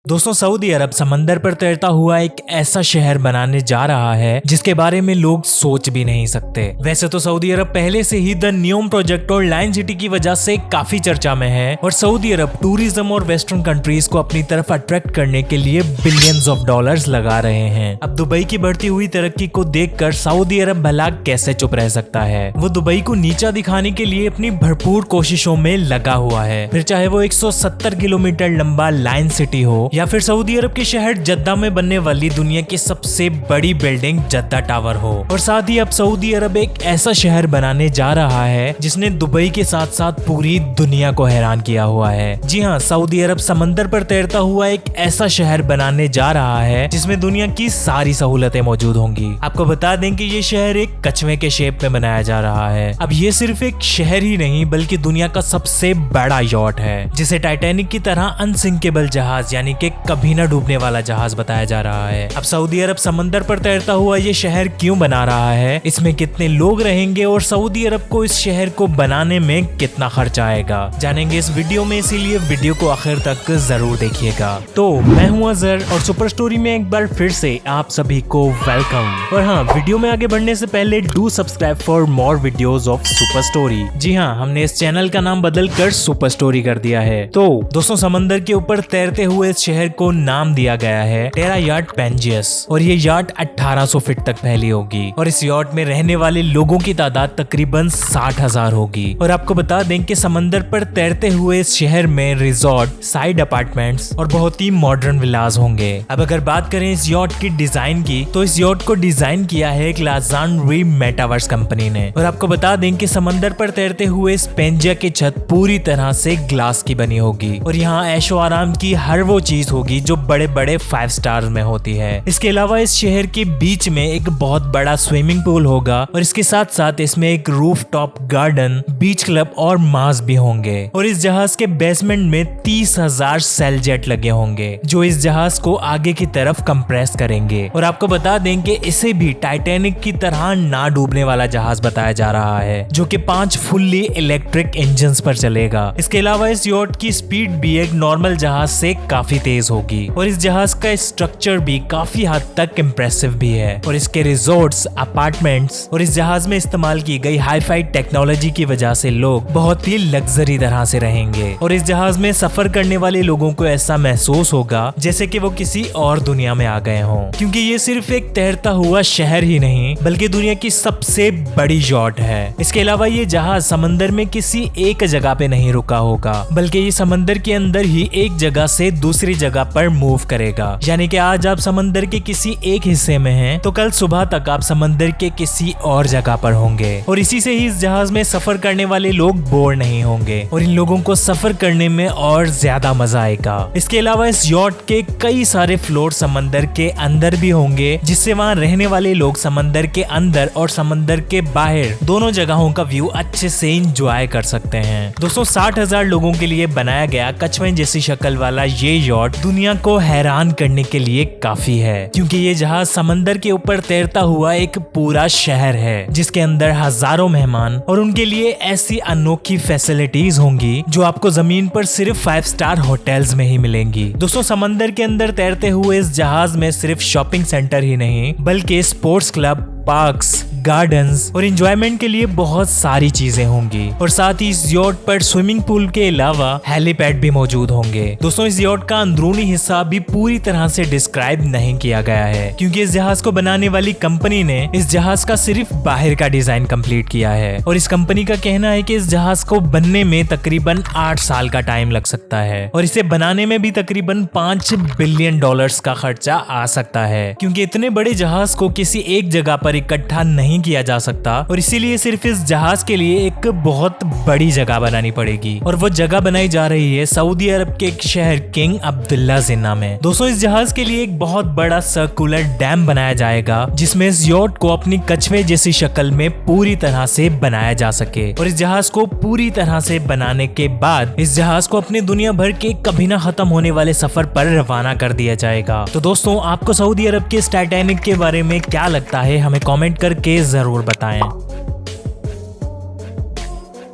दोस्तों, सऊदी अरब समंदर पर तैरता हुआ एक ऐसा शहर बनाने जा रहा है जिसके बारे में लोग सोच भी नहीं सकते। वैसे तो सऊदी अरब पहले से ही द न्यूम प्रोजेक्ट और लाइन सिटी की वजह से काफी चर्चा में है और सऊदी अरब टूरिज्म और वेस्टर्न कंट्रीज को अपनी तरफ अट्रैक्ट करने के लिए बिलियंस ऑफ डॉलर्स लगा रहे हैं। अब दुबई की बढ़ती हुई तरक्की को देखकर सऊदी अरब भला कैसे चुप रह सकता है। वो दुबई को नीचा दिखाने के लिए अपनी भरपूर कोशिशों में लगा हुआ है, फिर चाहे वो 170 किलोमीटर लंबा लाइन सिटी हो या फिर सऊदी अरब के शहर जद्दा में बनने वाली दुनिया की सबसे बड़ी बिल्डिंग जद्दा टावर हो। और साथ ही अब सऊदी अरब एक ऐसा शहर बनाने जा रहा है जिसने दुबई के साथ साथ पूरी दुनिया को हैरान किया हुआ है। जी हाँ, सऊदी अरब समंदर पर तैरता हुआ एक ऐसा शहर बनाने जा रहा है जिसमें दुनिया की सारी सहूलतें मौजूद होंगी। आपको बता दें कि ये शहर एक कछुए के शेप में बनाया जा रहा है। अब ये सिर्फ एक शहर ही नहीं बल्कि दुनिया का सबसे बड़ा यॉट है जिसे टाइटैनिक की तरह अनसिंकेबल जहाज यानी कि कभी न डूबने वाला जहाज बताया जा रहा है। अब सऊदी अरब समंदर पर तैरता हुआ ये शहर क्यों बना रहा है, इसमें कितने लोग रहेंगे और सऊदी अरब को इस शहर को बनाने में कितना खर्चा आएगा, जानेंगे इस वीडियो में। इसीलिए वीडियो को आखिर तक जरूर देखिएगा। तो मैं हूं अजहर और सुपर स्टोरी में एक बार फिर से आप सभी को वेलकम। और हाँ, वीडियो में आगे बढ़ने से पहले do subscribe for more videos of Super Story. जी हाँ, हमने इस चैनल का नाम बदल कर सुपर स्टोरी कर दिया है। तो दोस्तों, समंदर के ऊपर तैरते हुए इस शहर को नाम दिया गया है टेरा याट पेंजियस और ये याट 1800 फीट तक फैली होगी और इस याट में रहने वाले लोगों की तादाद तकरीबन 60,000 होगी। और आपको बता दें कि समंदर पर तैरते हुए इस शहर में रिजॉर्ट, साइड अपार्टमेंट्स और बहुत ही मॉडर्न विलास होंगे। अब अगर बात करें इस याट की डिजाइन की, तो इस याट को डिजाइन किया है एक लाजान री मेटावर्स कंपनी ने। और आपको बता दें कि समंदर पर तैरते हुए इस पेंजिया की छत पूरी तरह से ग्लास की बनी होगी और यहाँ ऐशो आराम की हर वो चीज होगी जो बड़े बड़े 5 स्टार में होती है। इसके अलावा इस शहर के बीच में एक बहुत बड़ा स्विमिंग पूल होगा और इसके साथ साथ इसमें एक रूफटॉप गार्डन, बीच क्लब और मास भी होंगे। और इस जहाज के बेसमेंट में 30,000 सेल जेट लगे होंगे जो इस जहाज को आगे की तरफ कंप्रेस करेंगे। और आपको बता दें कि इसे भी टाइटैनिक की तरह ना डूबने वाला जहाज बताया जा रहा है जो कि 5 फुल्ली इलेक्ट्रिक इंजन पर चलेगा। इसके अलावा इस याट की स्पीड भी एक नॉर्मल जहाज से काफी तेज होगी और इस जहाज का स्ट्रक्चर भी काफी हद तक इम्प्रेसिव भी है। और इसके रिजॉर्ट्स, अपार्टमेंट्स और इस जहाज में इस्तेमाल की गई हाई-फाई टेक्नोलॉजी की वजह से लोग बहुत ही लग्जरी तरह से रहेंगे। और इस जहाज में सफर करने वाले लोगों को ऐसा महसूस होगा जैसे कि वो किसी और दुनिया में आ गए हों, क्योंकि ये सिर्फ एक तैरता हुआ शहर ही नहीं बल्कि दुनिया की सबसे बड़ी यॉट है। इसके अलावा ये जहाज समंदर में किसी एक जगह पे नहीं रुका होगा बल्कि ये समंदर के अंदर ही एक जगह से दूसरी जगह पर मूव करेगा। यानी कि आज आप समंदर के किसी एक हिस्से में हैं तो कल सुबह तक आप समंदर के किसी और जगह पर होंगे। और इसी से ही इस जहाज में सफर करने वाले लोग बोर नहीं होंगे और इन लोगों को सफर करने में और ज्यादा मजा आएगा। इसके अलावा इस यॉट के कई सारे फ्लोर समंदर के अंदर भी होंगे जिससे वहाँ रहने वाले लोग समंदर के अंदर और समंदर के बाहर दोनों जगहों का व्यू अच्छे से इंजॉय कर सकते हैं। दोस्तों, 60,000 लोगों के लिए बनाया गया कछुए जैसी शक्ल वाला ये यॉट दुनिया को हैरान करने के लिए काफी है, क्योंकि ये जहाज समंदर के ऊपर तैरता हुआ एक पूरा शहर है जिसके अंदर हजारों मेहमान और उनके लिए ऐसी अनोखी फैसिलिटीज होंगी जो आपको जमीन पर सिर्फ 5 स्टार होटल्स में ही मिलेंगी। दोस्तों, समंदर के अंदर तैरते हुए इस जहाज में सिर्फ शॉपिंग सेंटर ही नहीं बल्कि स्पोर्ट्स क्लब, पार्क्स, गार्डन्स और एंजॉयमेंट के लिए बहुत सारी चीजें होंगी। और साथ ही इस यॉट पर स्विमिंग पूल के अलावा हेलीपैड भी मौजूद होंगे। दोस्तों, इस यॉट का अंदरूनी हिस्सा भी पूरी तरह से डिस्क्राइब नहीं किया गया है क्योंकि इस जहाज को बनाने वाली कंपनी ने इस जहाज का सिर्फ बाहर का डिजाइन कंप्लीट किया है। और इस कंपनी का कहना है कि इस जहाज को बनने में तकरीबन 8 साल का टाइम लग सकता है और इसे बनाने में भी तकरीबन $5 बिलियन का खर्चा आ सकता है, क्योंकि इतने बड़े जहाज को किसी एक जगह पर इकट्ठा नहीं किया जा सकता और इसीलिए सिर्फ इस जहाज के लिए एक बहुत बड़ी जगह बनानी पड़ेगी। और वो जगह बनाई जा रही है सऊदी अरब के एक शहर किंग अब्दुल्ला जिन्ना में। दोस्तों, इस जहाज के लिए एक बहुत बड़ा सर्कुलर डैम बनाया जाएगा जिसमें इस यॉट को अपनी कछुए जैसी शक्ल में पूरी तरह से बनाया जा सके। और इस जहाज को पूरी तरह से बनाने के बाद इस जहाज को अपने दुनिया भर के कभी ना खत्म होने वाले सफर पर रवाना कर दिया जाएगा। तो दोस्तों, आपको सऊदी अरब के टाइटैनिक के बारे में क्या लगता है, हमें कमेंट करके जरूर बताएं।